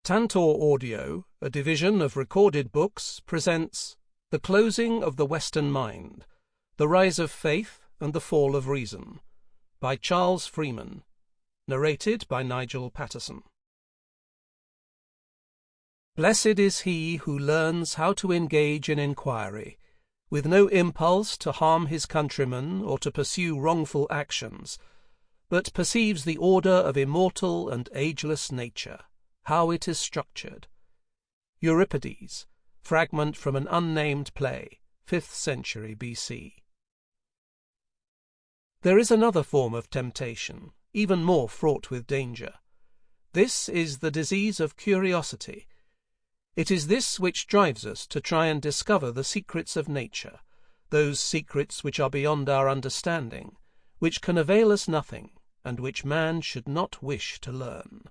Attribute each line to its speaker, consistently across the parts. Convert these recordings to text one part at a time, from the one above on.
Speaker 1: Tantor Audio, a division of recorded books, presents The Closing of the Western Mind, The Rise of Faith and the Fall of Reason, by Charles Freeman, narrated by Nigel Patterson. Blessed is he who learns how to engage in inquiry, with no impulse to harm his countrymen or to pursue wrongful actions, but perceives the order of immortal and ageless nature, how it is structured. Euripides, fragment from an unnamed play, 5th century BC. There is another form of temptation, even more fraught with danger. This is the disease of curiosity. It is this which drives us to try and discover the secrets of nature, those secrets which are beyond our understanding, which can avail us nothing, and which man should not wish to learn.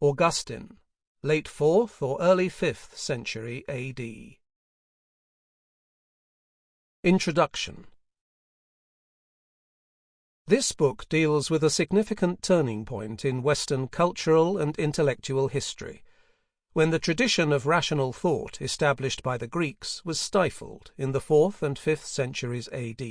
Speaker 1: Augustine, late 4th or early 5th century AD. Introduction. This book deals with a significant turning point in Western cultural and intellectual history, when the tradition of rational thought established by the Greeks was stifled in the 4th and 5th centuries AD.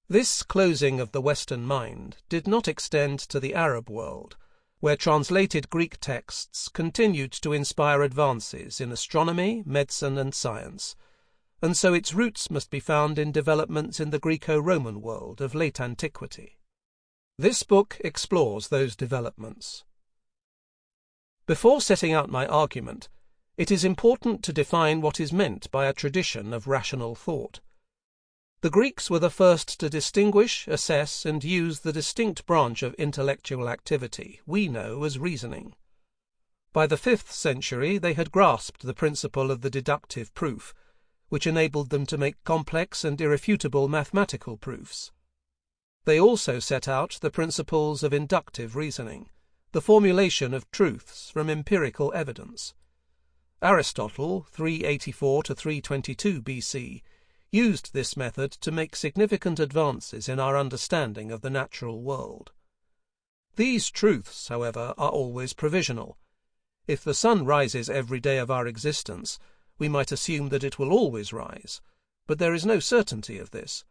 Speaker 1: This closing of the Western mind did not extend to the Arab world, where translated Greek texts continued to inspire advances in astronomy, medicine, and science, and so its roots must be found in developments in the Greco-Roman world of late antiquity. This book explores those developments. Before setting out my argument, it is important to define what is meant by a tradition of rational thought. The Greeks were the first to distinguish, assess, and use the distinct branch of intellectual activity we know as reasoning. By the 5th century they had grasped the principle of the deductive proof, which enabled them to make complex and irrefutable mathematical proofs. They also set out the principles of inductive reasoning, the formulation of truths from empirical evidence. Aristotle, 384 to 322 BC, used this method to make significant advances in our understanding of the natural world. These truths, however, are always provisional. If the sun rises every day of our existence, we might assume that it will always rise, but there is no certainty of this.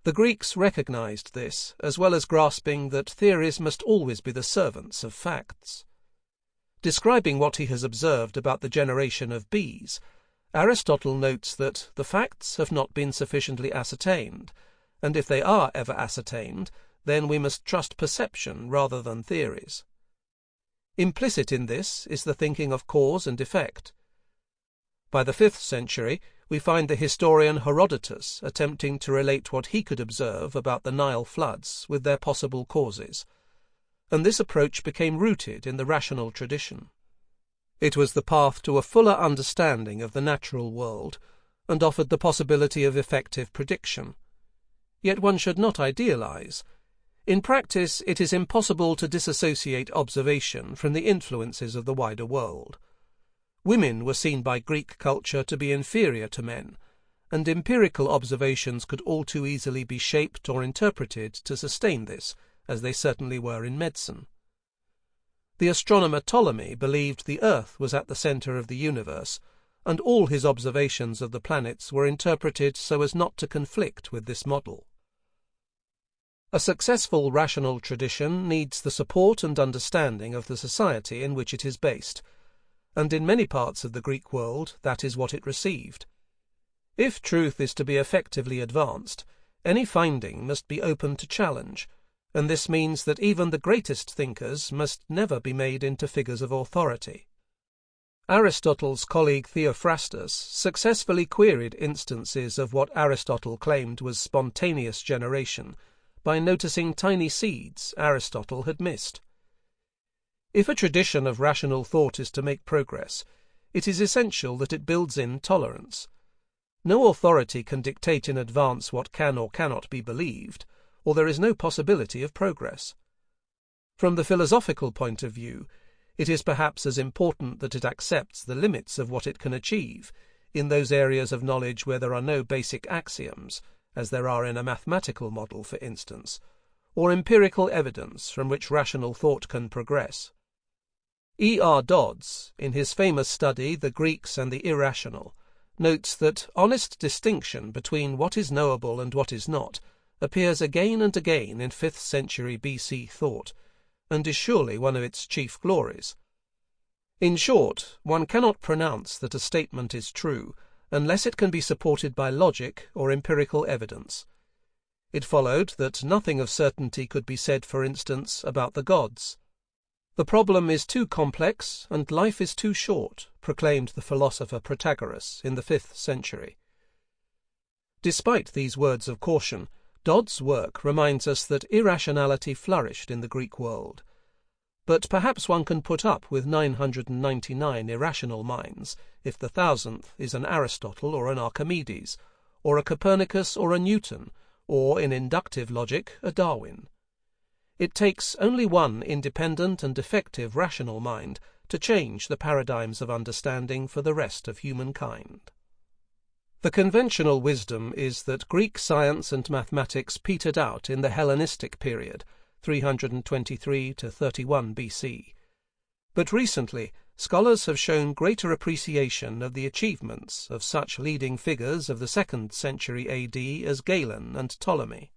Speaker 1: The Greeks recognized this, as well as grasping that theories must always be the servants of facts. Describing what he has observed about the generation of bees, Aristotle notes that the facts have not been sufficiently ascertained, and if they are ever ascertained, then we must trust perception rather than theories. Implicit in this is the thinking of cause and effect. By the 5th century, we find the historian Herodotus attempting to relate what he could observe about the Nile floods with their possible causes, and this approach became rooted in the rational tradition. It was the path to a fuller understanding of the natural world, and offered the possibility of effective prediction. Yet one should not idealize. In practice, it is impossible to disassociate observation from the influences of the wider world. Women were seen by Greek culture to be inferior to men, and empirical observations could all too easily be shaped or interpreted to sustain this, as they certainly were in medicine. The astronomer Ptolemy believed the Earth was at the center of the universe, and all his observations of the planets were interpreted so as not to conflict with this model. A successful rational tradition needs the support and understanding of the society in which it is based, and in many parts of the Greek world that is what it received. If truth is to be effectively advanced, any finding must be open to challenge, and this means that even the greatest thinkers must never be made into figures of authority. Aristotle's colleague Theophrastus successfully queried instances of what Aristotle claimed was spontaneous generation by noticing tiny seeds Aristotle had missed. If a tradition of rational thought is to make progress, it is essential that it builds in tolerance. No authority can dictate in advance what can or cannot be believed, or there is no possibility of progress. From the philosophical point of view, it is perhaps as important that it accepts the limits of what it can achieve, in those areas of knowledge where there are no basic axioms, as there are in a mathematical model, for instance, or empirical evidence from which rational thought can progress. E. R. Dodds, in his famous study The Greeks and the Irrational, notes that honest distinction between what is knowable and what is not appears again and again in 5th century BC thought, and is surely one of its chief glories. In short, one cannot pronounce that a statement is true unless it can be supported by logic or empirical evidence. It followed that nothing of certainty could be said, for instance, about the gods. The problem is too complex and life is too short, proclaimed the philosopher Protagoras in the 5th century. Despite these words of caution, Dodd's work reminds us that irrationality flourished in the Greek world. But perhaps one can put up with 999 irrational minds if the 1000th is an Aristotle or an Archimedes, or a Copernicus or a Newton, or, in inductive logic, a Darwin. It takes only one independent and effective rational mind to change the paradigms of understanding for the rest of humankind. The conventional wisdom is that Greek science and mathematics petered out in the Hellenistic period, 323 to 31 BC. But recently, scholars have shown greater appreciation of the achievements of such leading figures of the 2nd century AD as Galen and Ptolemy.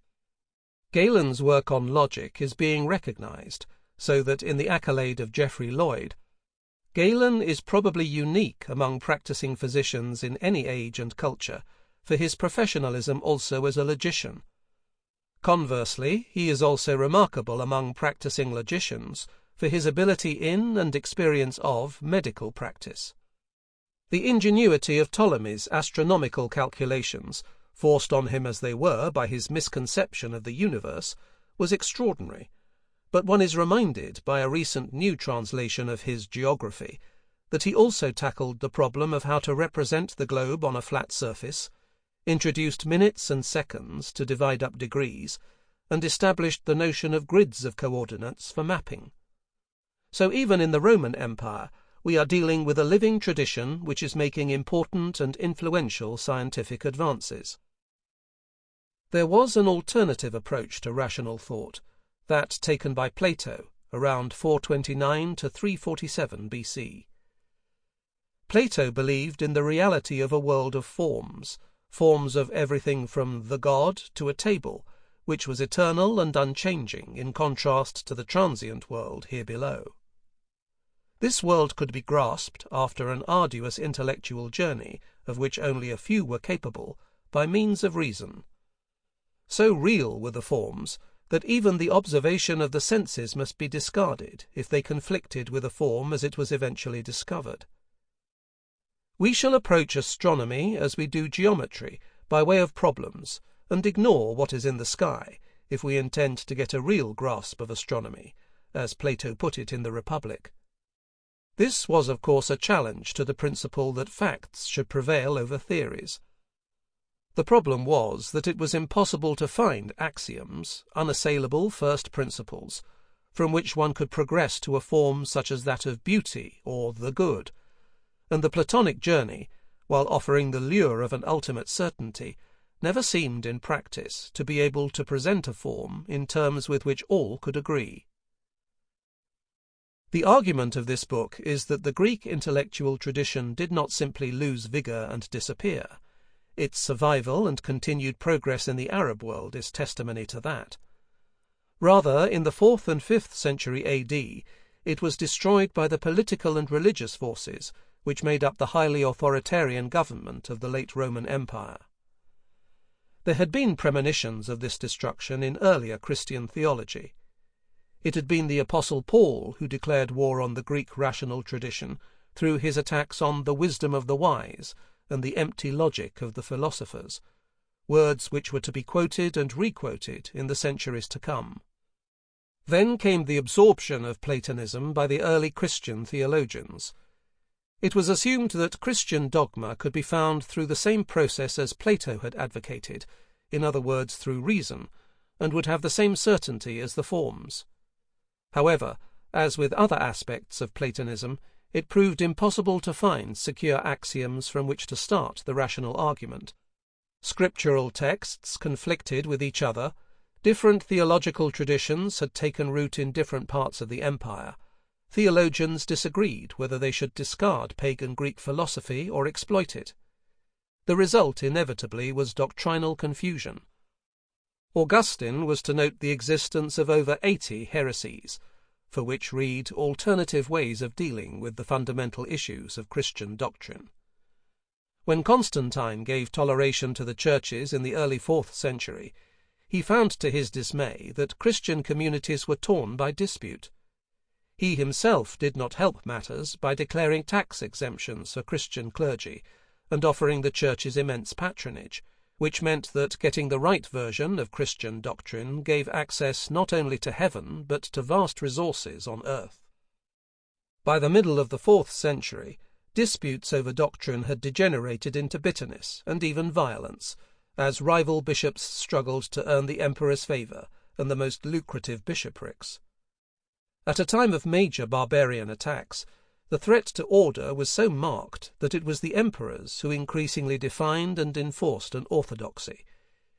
Speaker 1: Galen's work on logic is being recognized, so that in the accolade of Geoffrey Lloyd, Galen is probably unique among practicing physicians in any age and culture, for his professionalism also as a logician. Conversely, he is also remarkable among practicing logicians for his ability in and experience of medical practice. The ingenuity of Ptolemy's astronomical calculations, forced on him as they were by his misconception of the universe, was extraordinary, but one is reminded by a recent new translation of his geography that he also tackled the problem of how to represent the globe on a flat surface, introduced minutes and seconds to divide up degrees, and established the notion of grids of coordinates for mapping. So even in the Roman Empire, we are dealing with a living tradition which is making important and influential scientific advances. There was an alternative approach to rational thought, that taken by Plato around 429 to 347 BC. Plato believed in the reality of a world of forms of everything from the god to a table, which was eternal and unchanging in contrast to the transient world here below. This world could be grasped after an arduous intellectual journey, of which only a few were capable, by means of reason. So real were the forms that even the observation of the senses must be discarded if they conflicted with a form as it was eventually discovered. We shall approach astronomy as we do geometry, by way of problems, and ignore what is in the sky, if we intend to get a real grasp of astronomy, as Plato put it in the Republic. This was, of course, a challenge to the principle that facts should prevail over theories. The problem was that it was impossible to find axioms, unassailable first principles, from which one could progress to a form such as that of beauty or the good, and the Platonic journey, while offering the lure of an ultimate certainty, never seemed in practice to be able to present a form in terms with which all could agree. The argument of this book is that the Greek intellectual tradition did not simply lose vigour and disappear. Its survival and continued progress in the Arab world is testimony to that. Rather, in the 4th and 5th century AD, it was destroyed by the political and religious forces which made up the highly authoritarian government of the late Roman Empire. There had been premonitions of this destruction in earlier Christian theology. It had been the Apostle Paul who declared war on the Greek rational tradition through his attacks on the wisdom of the wise and the empty logic of the philosophers, words which were to be quoted and requoted in the centuries to come. Then came the absorption of Platonism by the early Christian theologians. It was assumed that Christian dogma could be found through the same process as Plato had advocated, in other words through reason, and would have the same certainty as the forms. However, as with other aspects of Platonism, it proved impossible to find secure axioms from which to start the rational argument. Scriptural texts conflicted with each other, different theological traditions had taken root in different parts of the empire, theologians disagreed whether they should discard pagan Greek philosophy or exploit it. The result inevitably was doctrinal confusion. Augustine was to note the existence of over 80 heresies, for which read alternative ways of dealing with the fundamental issues of Christian doctrine. When Constantine gave toleration to the churches in the early 4th century, he found to his dismay that Christian communities were torn by dispute. He himself did not help matters by declaring tax exemptions for Christian clergy and offering the churches immense patronage, which meant that getting the right version of Christian doctrine gave access not only to heaven but to vast resources on earth. By the middle of the 4th century, disputes over doctrine had degenerated into bitterness and even violence, as rival bishops struggled to earn the emperor's favour and the most lucrative bishoprics. At a time of major barbarian attacks, the threat to order was so marked that it was the emperors who increasingly defined and enforced an orthodoxy,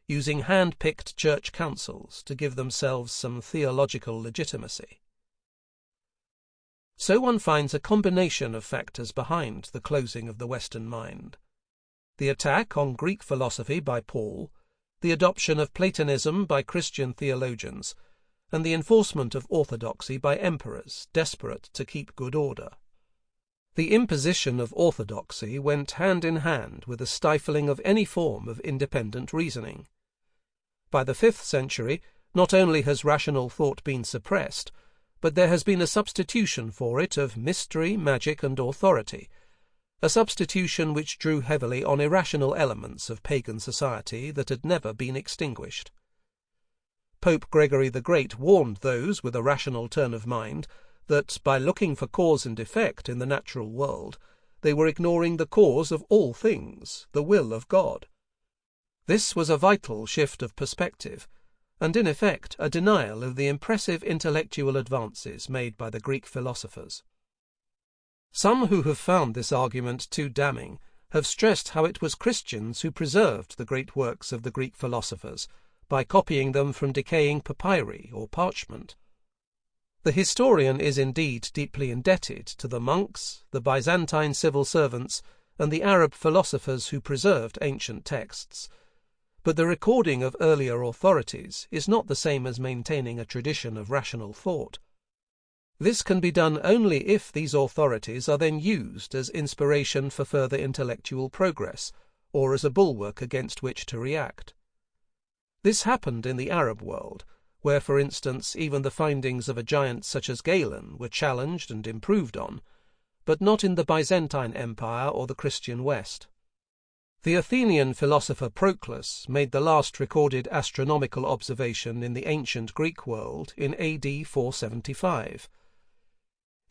Speaker 1: using hand-picked church councils to give themselves some theological legitimacy. So one finds a combination of factors behind the closing of the Western mind: the attack on Greek philosophy by Paul, the adoption of Platonism by Christian theologians, and the enforcement of orthodoxy by emperors desperate to keep good order. The imposition of orthodoxy went hand in hand with the stifling of any form of independent reasoning. By the 5th century, not only has rational thought been suppressed, but there has been a substitution for it of mystery, magic, and authority, a substitution which drew heavily on irrational elements of pagan society that had never been extinguished. Pope Gregory the Great warned those with a rational turn of mind that, by looking for cause and effect in the natural world, they were ignoring the cause of all things, the will of God. This was a vital shift of perspective, and in effect a denial of the impressive intellectual advances made by the Greek philosophers. Some who have found this argument too damning have stressed how it was Christians who preserved the great works of the Greek philosophers by copying them from decaying papyri or parchment. The historian is indeed deeply indebted to the monks, the Byzantine civil servants, and the Arab philosophers who preserved ancient texts, but the recording of earlier authorities is not the same as maintaining a tradition of rational thought. This can be done only if these authorities are then used as inspiration for further intellectual progress, or as a bulwark against which to react. This happened in the Arab world, where, for instance, even the findings of a giant such as Galen were challenged and improved on, but not in the Byzantine Empire or the Christian West. The Athenian philosopher Proclus made the last recorded astronomical observation in the ancient Greek world in AD 475.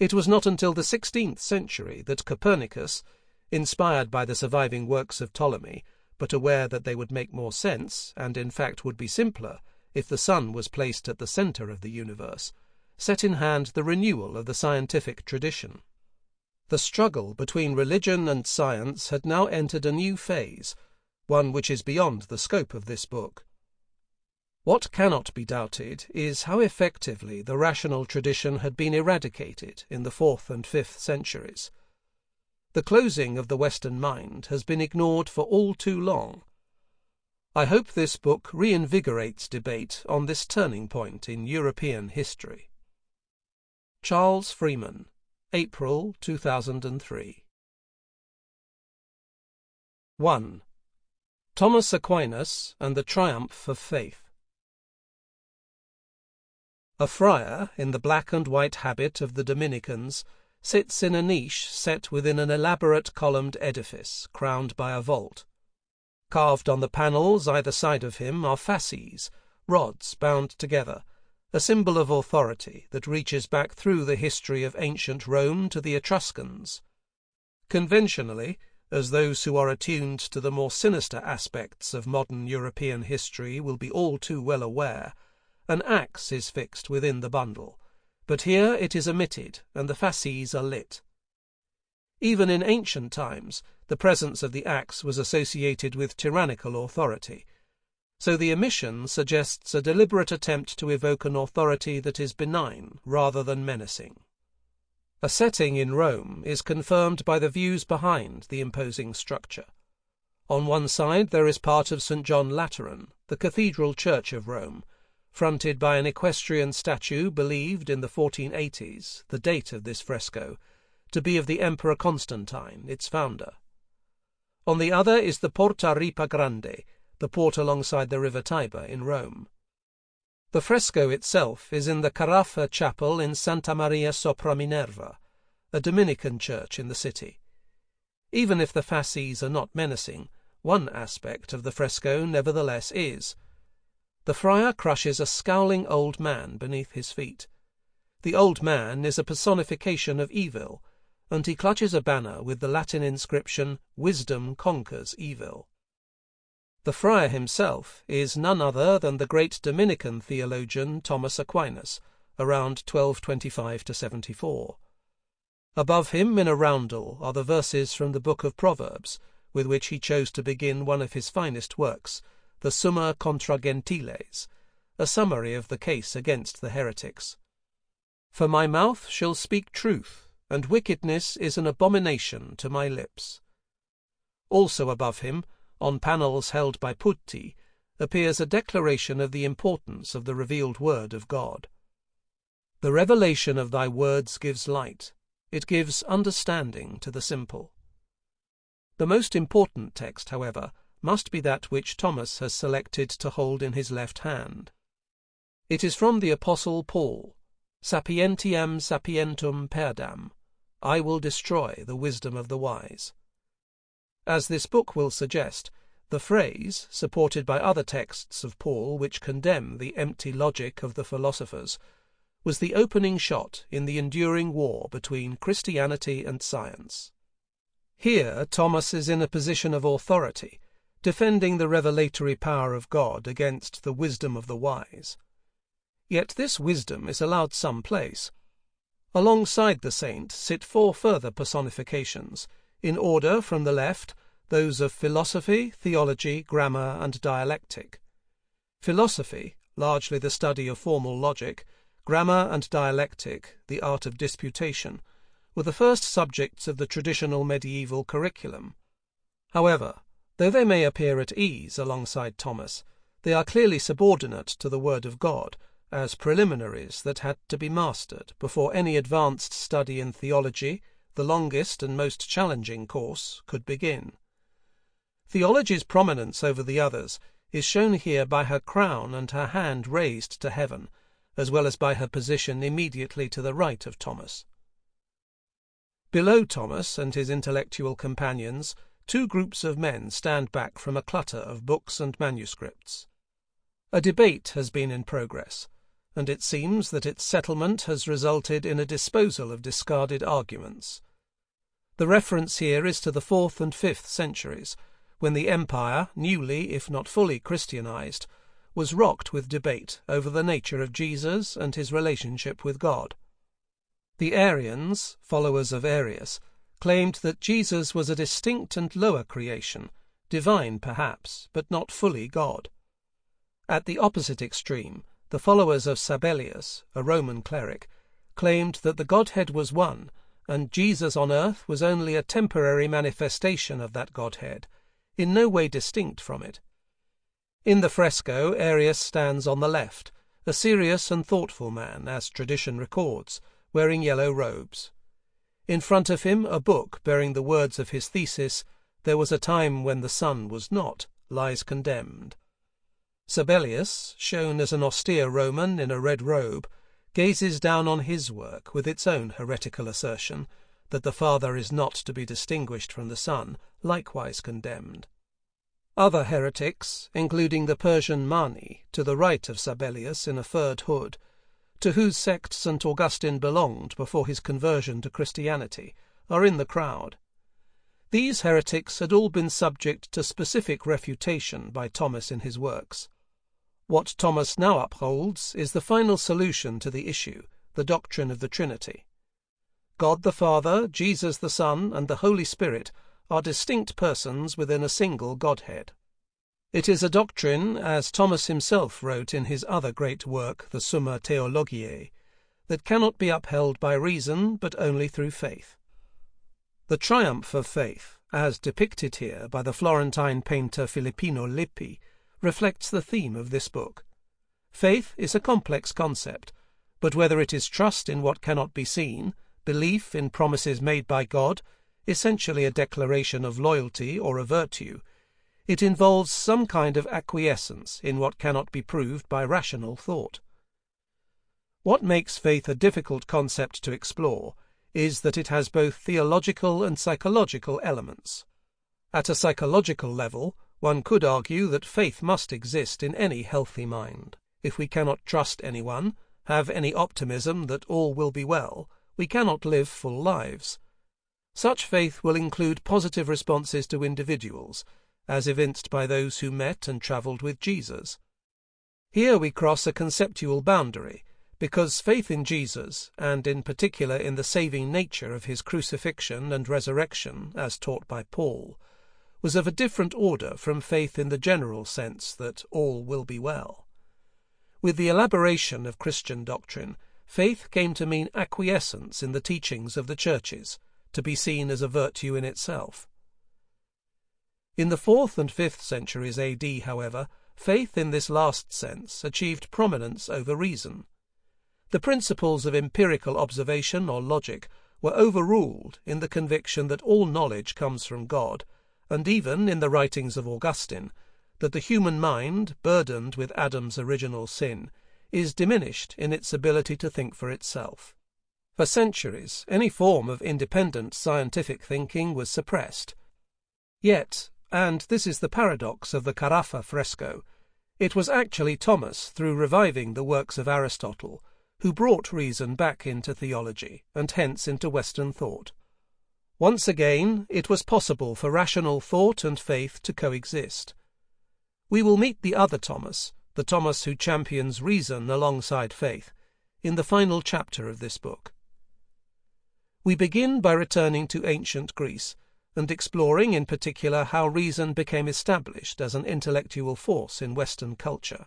Speaker 1: It was not until the 16th century that Copernicus, inspired by the surviving works of Ptolemy, but aware that they would make more sense, and in fact would be simpler, if the sun was placed at the centre of the universe, set in hand the renewal of the scientific tradition. The struggle between religion and science had now entered a new phase, one which is beyond the scope of this book. What cannot be doubted is how effectively the rational tradition had been eradicated in the 4th and 5th centuries. The closing of the Western mind has been ignored for all too long. I hope this book reinvigorates debate on this turning point in European history. Charles Freeman, April 2003. 1. Thomas Aquinas and the Triumph of Faith. A friar, in the black and white habit of the Dominicans, sits in a niche set within an elaborate columned edifice, crowned by a vault. Carved on the panels either side of him are fasces, rods bound together, a symbol of authority that reaches back through the history of ancient Rome to the Etruscans. Conventionally, as those who are attuned to the more sinister aspects of modern European history will be all too well aware, an axe is fixed within the bundle, but here it is omitted and the fasces are lit. Even in ancient times, the presence of the axe was associated with tyrannical authority, so the omission suggests a deliberate attempt to evoke an authority that is benign rather than menacing. A setting in Rome is confirmed by the views behind the imposing structure. On one side there is part of St. John Lateran, the cathedral church of Rome, fronted by an equestrian statue believed in the 1480s, the date of this fresco, to be of the Emperor Constantine, its founder. On the other is the Porta Ripa Grande, the port alongside the river Tiber in Rome. The fresco itself is in the Carafa chapel in Santa Maria sopra Minerva, a Dominican church in the city. Even if the fasces are not menacing, one aspect of the fresco nevertheless is. The friar crushes a scowling old man beneath his feet. The old man is a personification of evil, and he clutches a banner with the Latin inscription, "Wisdom conquers evil." The friar himself is none other than the great Dominican theologian Thomas Aquinas, around 1225–74. Above him in a roundel are the verses from the book of Proverbs, with which he chose to begin one of his finest works, the Summa contra Gentiles, a summary of the case against the heretics. For my mouth shall speak truth, and wickedness is an abomination to my lips. Also above him, on panels held by putti, appears a declaration of the importance of the revealed word of God. The revelation of thy words gives light, it gives understanding to the simple. The most important text, however, must be that which Thomas has selected to hold in his left hand. It is from the Apostle Paul, Sapientiam sapientum perdam, I will destroy the wisdom of the wise. As this book will suggest, the phrase, supported by other texts of Paul which condemn the empty logic of the philosophers, was the opening shot in the enduring war between Christianity and science. Here Thomas is in a position of authority, defending the revelatory power of God against the wisdom of the wise. Yet this wisdom is allowed some place. Alongside the saint sit four further personifications, in order from the left, those of philosophy, theology, grammar, and dialectic. Philosophy, largely the study of formal logic, grammar and dialectic, the art of disputation, were the first subjects of the traditional medieval curriculum. However, though they may appear at ease alongside Thomas, they are clearly subordinate to the Word of God, as preliminaries that had to be mastered before any advanced study in theology, the longest and most challenging course, could begin. Theology's prominence over the others is shown here by her crown and her hand raised to heaven, as well as by her position immediately to the right of Thomas. Below Thomas and his intellectual companions, two groups of men stand back from a clutter of books and manuscripts. A debate has been in progress, and it seems that its settlement has resulted in a disposal of discarded arguments. The reference here is to the 4th and 5th centuries, when the empire, newly if not fully Christianized, was rocked with debate over the nature of Jesus and his relationship with God. The Arians, followers of Arius, claimed that Jesus was a distinct and lower creation, divine perhaps, but not fully God. At the opposite extreme, the followers of Sabellius, a Roman cleric, claimed that the Godhead was one, and Jesus on earth was only a temporary manifestation of that Godhead, in no way distinct from it. In the fresco, Arius stands on the left, a serious and thoughtful man, as tradition records, wearing yellow robes. In front of him, a book bearing the words of his thesis, "There was a time when the sun was not," lies condemned. Sabellius, shown as an austere Roman in a red robe, gazes down on his work with its own heretical assertion that the Father is not to be distinguished from the Son, likewise condemned. Other heretics, including the Persian Mani, to the right of Sabellius in a furred hood, to whose sect St. Augustine belonged before his conversion to Christianity, are in the crowd. These heretics had all been subject to specific refutation by Thomas in his works. What Thomas now upholds is the final solution to the issue, the doctrine of the Trinity. God the Father, Jesus the Son, and the Holy Spirit are distinct persons within a single Godhead. It is a doctrine, as Thomas himself wrote in his other great work, the Summa Theologiae, that cannot be upheld by reason but only through faith. The triumph of faith, as depicted here by the Florentine painter Filippino Lippi, reflects the theme of this book. Faith is a complex concept, but whether it is trust in what cannot be seen, belief in promises made by God, essentially a declaration of loyalty or a virtue, it involves some kind of acquiescence in what cannot be proved by rational thought. What makes faith a difficult concept to explore is that it has both theological and psychological elements. At a psychological level, one could argue that faith must exist in any healthy mind. If we cannot trust anyone, have any optimism that all will be well, we cannot live full lives. Such faith will include positive responses to individuals, as evinced by those who met and travelled with Jesus. Here we cross a conceptual boundary, because faith in Jesus, and in particular in the saving nature of his crucifixion and resurrection, as taught by Paul, was of a different order from faith in the general sense that all will be well. With the elaboration of Christian doctrine, faith came to mean acquiescence in the teachings of the churches, to be seen as a virtue in itself. In the 4th and 5th centuries AD, however, faith in this last sense achieved prominence over reason. The principles of empirical observation or logic were overruled in the conviction that all knowledge comes from God, and even in the writings of Augustine, that the human mind, burdened with Adam's original sin, is diminished in its ability to think for itself. For centuries, any form of independent scientific thinking was suppressed. Yet, and this is the paradox of the Carafa fresco, it was actually Thomas, through reviving the works of Aristotle, who brought reason back into theology, and hence into Western thought. Once again, it was possible for rational thought and faith to coexist. We will meet the other Thomas, the Thomas who champions reason alongside faith, in the final chapter of this book. We begin by returning to ancient Greece, and exploring in particular how reason became established as an intellectual force in Western culture.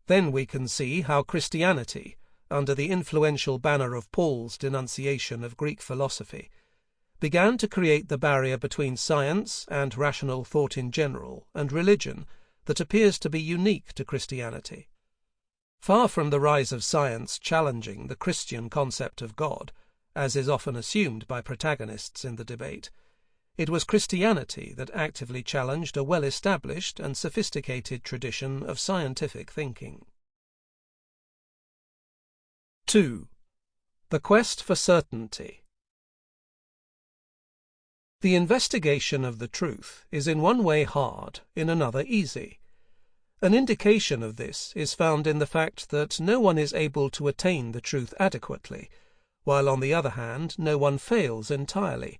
Speaker 1: Then we can see how Christianity, under the influential banner of Paul's denunciation of Greek philosophy, began to create the barrier between science and rational thought in general and religion that appears to be unique to Christianity. Far from the rise of science challenging the Christian concept of God, as is often assumed by protagonists in the debate, it was Christianity that actively challenged a well-established and sophisticated tradition of scientific thinking. 2. The quest for certainty. The investigation of the truth is in one way hard, in another easy. An indication of this is found in the fact that no one is able to attain the truth adequately, while on the other hand no one fails entirely.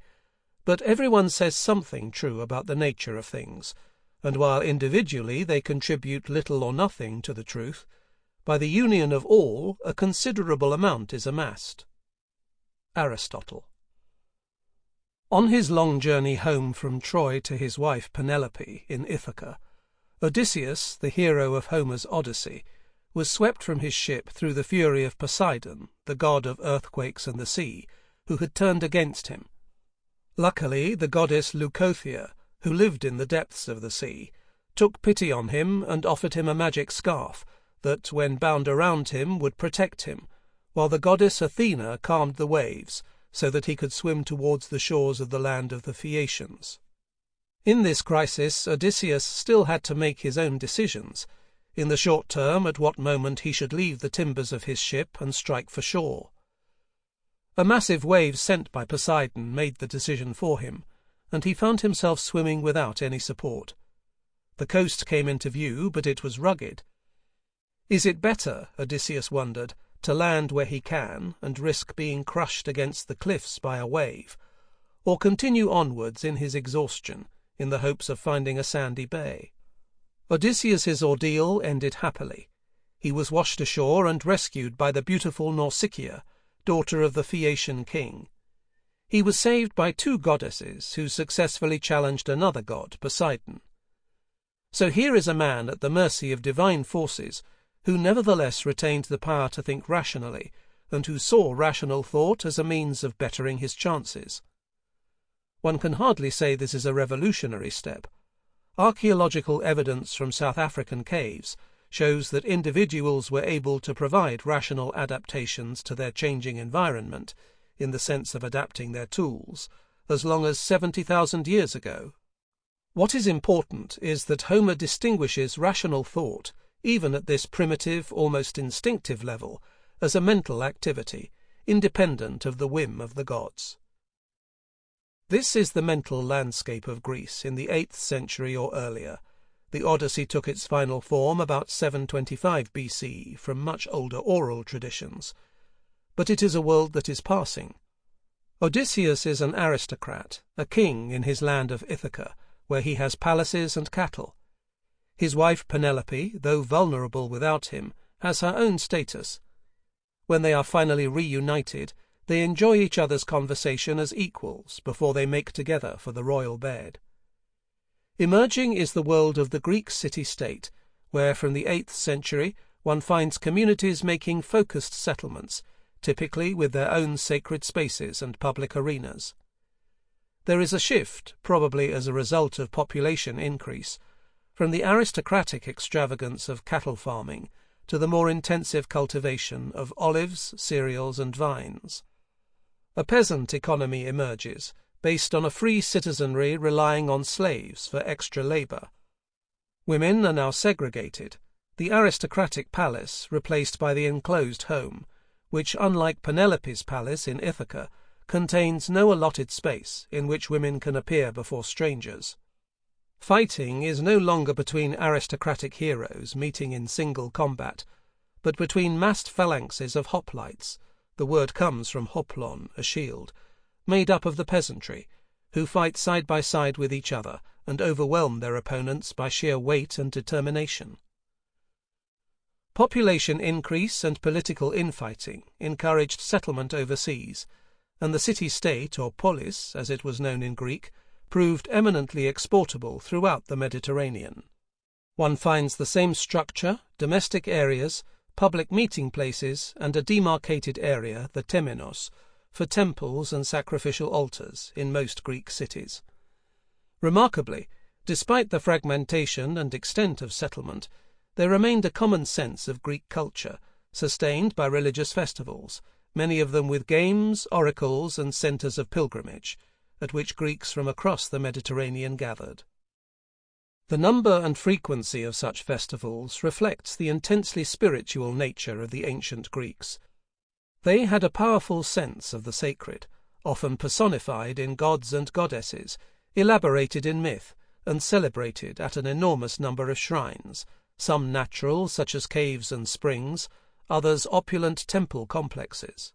Speaker 1: But everyone says something true about the nature of things, and while individually they contribute little or nothing to the truth, by the union of all a considerable amount is amassed. Aristotle. On his long journey home from Troy to his wife Penelope in Ithaca, Odysseus, the hero of Homer's Odyssey, was swept from his ship through the fury of Poseidon, the god of earthquakes and the sea, who had turned against him. Luckily, the goddess Leucothea, who lived in the depths of the sea, took pity on him and offered him a magic scarf that, when bound around him, would protect him, while the goddess Athena calmed the waves so that he could swim towards the shores of the land of the Phaeacians. In this crisis, Odysseus still had to make his own decisions, in the short term at what moment he should leave the timbers of his ship and strike for shore. A massive wave sent by Poseidon made the decision for him, and he found himself swimming without any support. The coast came into view, but it was rugged. Is it better, Odysseus wondered, to land where he can and risk being crushed against the cliffs by a wave, or continue onwards in his exhaustion in the hopes of finding a sandy bay? Odysseus's ordeal ended happily. He was washed ashore and rescued by the beautiful Nausicaa, daughter of the Phaeacian king. He was saved by two goddesses who successfully challenged another god, Poseidon. So here is a man at the mercy of divine forces who nevertheless retained the power to think rationally and who saw rational thought as a means of bettering his chances. One can hardly say this is a revolutionary step. Archaeological evidence from South African caves shows that individuals were able to provide rational adaptations to their changing environment, in the sense of adapting their tools, as long as 70,000 years ago. What is important is that Homer distinguishes rational thought, even at this primitive, almost instinctive level, as a mental activity, independent of the whim of the gods. This is the mental landscape of Greece in the 8th century or earlier. The Odyssey took its final form about 725 BC from much older oral traditions. But it is a world that is passing. Odysseus is an aristocrat, a king in his land of Ithaca, where he has palaces and cattle. His wife Penelope, though vulnerable without him, has her own status. When they are finally reunited, they enjoy each other's conversation as equals before they make together for the royal bed. Emerging is the world of the Greek city-state, where from the 8th century one finds communities making focused settlements, typically with their own sacred spaces and public arenas. There is a shift, probably as a result of population increase, from the aristocratic extravagance of cattle farming to the more intensive cultivation of olives, cereals, and vines. A peasant economy emerges, based on a free citizenry relying on slaves for extra labor. Women are now segregated, the aristocratic palace replaced by the enclosed home, which, unlike Penelope's palace in Ithaca, contains no allotted space in which women can appear before strangers. Fighting is no longer between aristocratic heroes meeting in single combat, but between massed phalanxes of hoplites. The word comes from hoplon, a shield, made up of the peasantry, who fight side by side with each other and overwhelm their opponents by sheer weight and determination. Population increase and political infighting encouraged settlement overseas, and the city-state, or polis, as it was known in Greek, proved eminently exportable throughout the Mediterranean. One finds the same structure, domestic areas, public meeting places, and a demarcated area, the temenos, for temples and sacrificial altars in most Greek cities. Remarkably, despite the fragmentation and extent of settlement, there remained a common sense of Greek culture, sustained by religious festivals, many of them with games, oracles, and centres of pilgrimage, at which Greeks from across the Mediterranean gathered. The number and frequency of such festivals reflects the intensely spiritual nature of the ancient Greeks. They had a powerful sense of the sacred, often personified in gods and goddesses, elaborated in myth, and celebrated at an enormous number of shrines, some natural, such as caves and springs, others opulent temple complexes.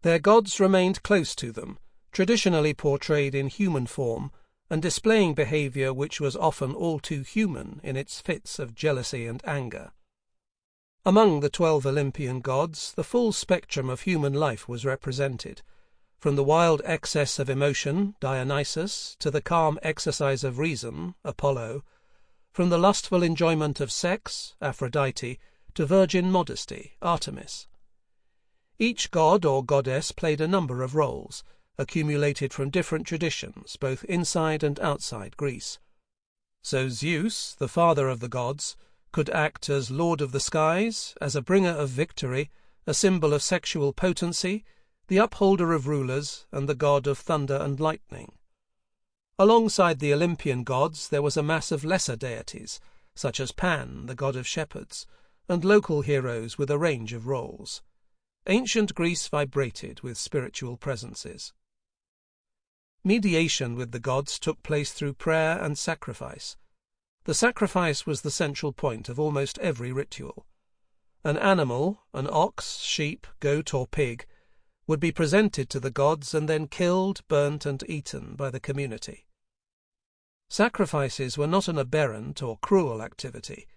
Speaker 1: Their gods remained close to them, traditionally portrayed in human form, and displaying behaviour which was often all too human in its fits of jealousy and anger. Among the 12 Olympian gods, the full spectrum of human life was represented, from the wild excess of emotion, Dionysus, to the calm exercise of reason, Apollo, from the lustful enjoyment of sex, Aphrodite, to virgin modesty, Artemis. Each god or goddess played a number of roles, accumulated from different traditions, both inside and outside Greece. So Zeus, the father of the gods, could act as lord of the skies, as a bringer of victory, a symbol of sexual potency, the upholder of rulers, and the god of thunder and lightning. Alongside the Olympian gods there was a mass of lesser deities, such as Pan, the god of shepherds, and local heroes with a range of roles. Ancient Greece vibrated with spiritual presences. Mediation with the gods took place through prayer and sacrifice. The sacrifice was the central point of almost every ritual. An animal, an ox, sheep, goat, or pig, would be presented to the gods and then killed, burnt, and eaten by the community. Sacrifices were not an aberrant or cruel activity.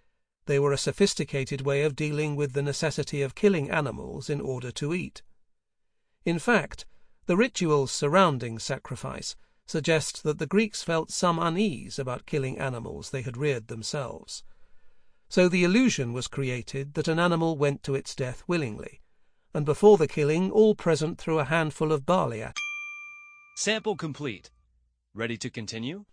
Speaker 1: They were a sophisticated way of dealing with the necessity of killing animals in order to eat. In fact, the rituals surrounding sacrifice suggest that the Greeks felt some unease about killing animals they had reared themselves. So the illusion was created that an animal went to its death willingly, and before the killing all present threw a handful of barley at.
Speaker 2: Sample complete. Ready to continue?